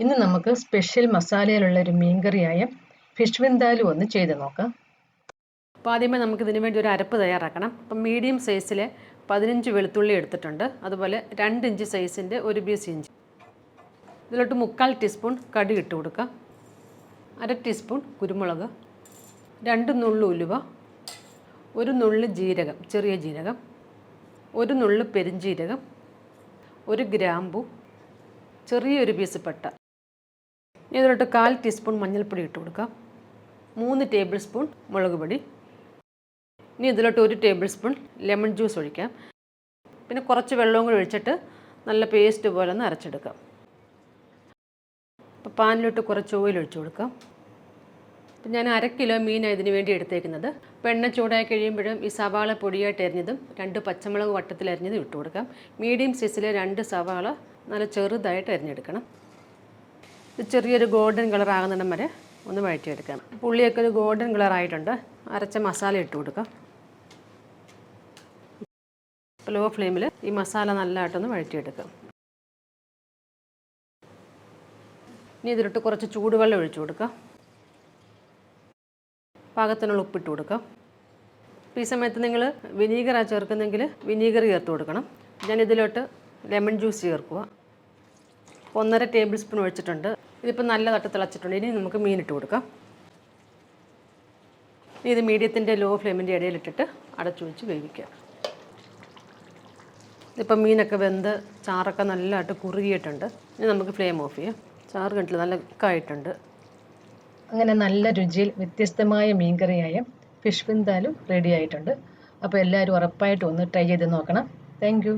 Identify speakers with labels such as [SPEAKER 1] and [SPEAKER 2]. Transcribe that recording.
[SPEAKER 1] ഇന്ന് നമുക്ക് സ്പെഷ്യൽ മസാലയിലുള്ള ഒരു മീൻകറിയായ ഫിഷ് വിന്താലു ഒന്ന് ചെയ്ത് നോക്കാം.
[SPEAKER 2] അപ്പോൾ ആദ്യമേ നമുക്കിതിന് വേണ്ടി ഒരു അരപ്പ് തയ്യാറാക്കണം. അപ്പം മീഡിയം സൈസിലെ 15 വെളുത്തുള്ളി എടുത്തിട്ടുണ്ട്. അതുപോലെ 2 ഇഞ്ച് സൈസിൻ്റെ ഒരു പീസ് ഇഞ്ചി. ഇതിലോട്ട് 3/4 ടീസ്പൂൺ കടുക് ഇട്ട് കൊടുക്കാം. 1/2 ടീസ്പൂൺ കുരുമുളക്, 2 നുള്ളു ഉലുവ, 1 നുള്ളു ജീരകം, ചെറിയ ജീരകം, 1 നുള്ളു പെരിഞ്ജീരകം, 1 ഗ്രാമ്പു, ചെറിയൊരു പീസ് പട്ട. ഇതിലോട്ട് 1/4 ടീസ്പൂൺ മഞ്ഞൾപ്പൊടി ഇട്ട് കൊടുക്കാം. 3 ടേബിൾ സ്പൂൺ മുളക് പൊടി. ഇനി ഇതിലോട്ട് 1 ടേബിൾ സ്പൂൺ ലെമൺ ജ്യൂസ് ഒഴിക്കാം. പിന്നെ കുറച്ച് വെള്ളവും കൂടി ഒഴിച്ചിട്ട് നല്ല പേസ്റ്റ് പോലെ ഒന്ന് അരച്ചെടുക്കാം. അപ്പോൾ പാനിലോട്ട് കുറച്ച് ഓയിൽ ഒഴിച്ച് കൊടുക്കാം. അപ്പം ഞാൻ 1/2 കിലോ മീനാണ് ഇതിന് വേണ്ടി എടുത്തേക്കുന്നത്. അപ്പോൾ എണ്ണ ചൂടായി കഴിയുമ്പോഴും ഈ സവാള പൊടിയായിട്ട് അരിഞ്ഞതും 2 പച്ചമുളക് വട്ടത്തിൽ അരിഞ്ഞതും ഇട്ട് കൊടുക്കാം. മീഡിയം സൈസിലെ 2 സവാള നല്ല ചെറുതായിട്ട് അരിഞ്ഞെടുക്കണം. ഇത് ചെറിയൊരു ഗോൾഡൻ കളർ ആകുന്നിടം വരെ ഒന്ന് വഴറ്റിയെടുക്കാം. ഉള്ളിയൊക്കെ ഒരു ഗോൾഡൻ കളർ ആയിട്ടുണ്ട്. അരച്ച മസാല ഇട്ട് കൊടുക്കാം. ലോ ഫ്ലെയിമിൽ ഈ മസാല നല്ലതായിട്ടൊന്ന് വഴറ്റിയെടുക്കാം. ഇനി ഇതിലിട്ട് കുറച്ച് ചൂടുവെള്ളം ഒഴിച്ചു കൊടുക്കാം. പാകത്തിനുള്ള ഉപ്പിട്ട് കൊടുക്കാം. ഈ സമയത്ത് നിങ്ങൾ വിനീഗറാണ് ചേർക്കുന്നെങ്കിൽ വിനീഗർ ചേർത്ത് കൊടുക്കണം. ഞാനിതിലോട്ട് ലെമൺ ജ്യൂസ് ചേർക്കുക. 1.5 ടേബിൾ സ്പൂൺ ഒഴിച്ചിട്ടുണ്ട്. ഇതിപ്പോൾ നല്ലതായിട്ട് തിളച്ചിട്ടുണ്ട്. ഇനി നമുക്ക് മീനിട്ട് കൊടുക്കാം. ഇത് മീഡിയത്തിൻ്റെ ലോ ഫ്ലെയിമിൻ്റെ ഇടയിലിട്ടിട്ട് അടച്ചു വെച്ച് വേവിക്കുക. ഇതിപ്പോൾ മീനൊക്കെ വെന്ത് ചാറൊക്കെ നല്ലതായിട്ട് കുറുകിയിട്ടുണ്ട്. ഇനി നമുക്ക് ഫ്ലെയിം ഓഫ് ചെയ്യാം. ചാറ് കണ്ടില്ല നല്ല കുക്കായിട്ടുണ്ട്.
[SPEAKER 1] അങ്ങനെ നല്ല രുചിയിൽ വ്യത്യസ്തമായ മീൻകറിയായ ഫിഷ് വിന്താലു റെഡി ആയിട്ടുണ്ട്. അപ്പോൾ എല്ലാവരും ഉറപ്പായിട്ടും ഒന്ന് ട്രൈ ചെയ്ത് നോക്കണം. താങ്ക്